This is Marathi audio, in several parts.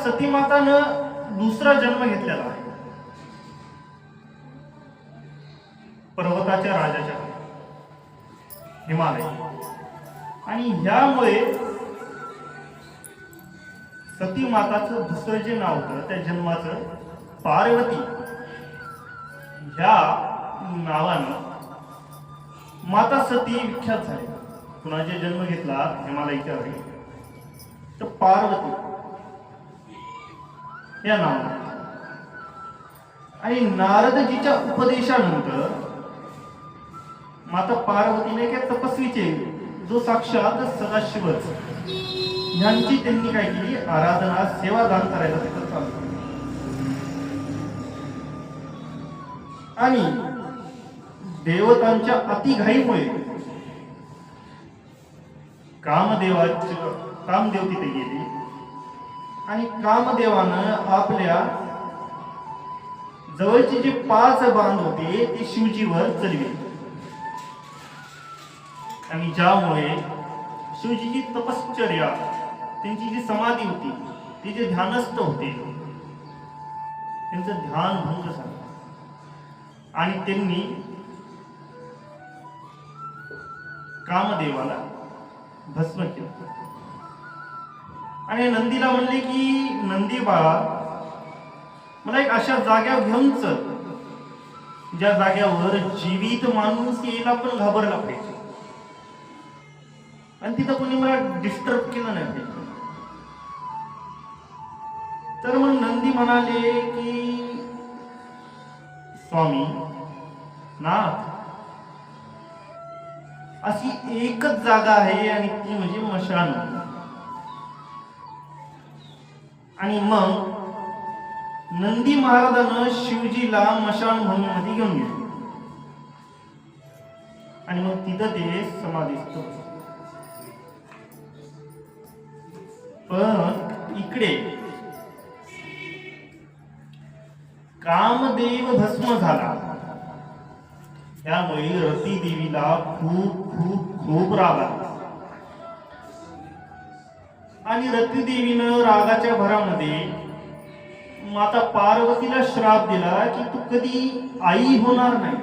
सतीमातानं दुसरा जन्म घेतलेला आहे पर्वताच्या राजाच्या हिमालय, आणि ह्यामुळे सती माताचं दुसरं जे नाव होतं त्या जन्माचं पार्वती ह्या नावानं माता सती विख्यात झाली. कुणाचे जन्म घेतला हिमालयाच्या वेळी तर पार्वती या नावानं. आणि नारदजीच्या उपदेशानंतर माता पार्वतीने एका तपस्वीचे जो साक्षात सदाशिवच ह्यांची त्यांनी काय केली आराधना सेवादान करायला तिथं चालू केलं. आणि देवतांच्या अतिघाईमुळे कामदेव तिथे गेले आणि कामदेवानं आपल्या जवळचे जे 5 बांध होते ते शिवजीवर चढविले. आणि ज्यामुळे शिवजीची तपश्चर्या त्यांची जी समाधी होती ती जे ध्यानस्थ होते त्यांचं ध्यान भंग झालं आणि त्यांनी कामदेवाला भस्म केलं. आणि नंदीला म्हणले की नंदी बाळा मला एक अशा जाग्यावर घेऊन चल ज्या जाग्यावर जीवित माणूस यायला पण घाबरला पाहिजे आणि तिथं कोणी मला डिस्टर्ब केलं नाही पाहिजे. तर मग नंदी म्हणाले की स्वामी नाथ अशी एकच जागा आहे आणि ती म्हणजे मशान. आणि मग नंदी महाराजानं शिवजीला मशान भूमीमध्ये घेऊन गेले आणि मग तिथं ते समाधीस्थ होते. पण इकडे कामदेव भस्म झाला त्यामुळे रती देवीला खूप खूप खूप राग आला आणि रती देवीनं रागाच्या भरामध्ये माता पार्वतीला श्राप दिला की तू कधी आई होणार नाही,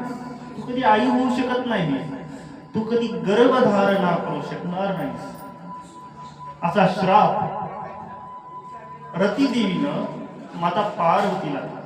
तू कधी आई होऊ शकत नाही, तू कधी गर्भधारणा करू शकणार नाही असा श्राप रती देवीनं माता पार्वतीला दिला.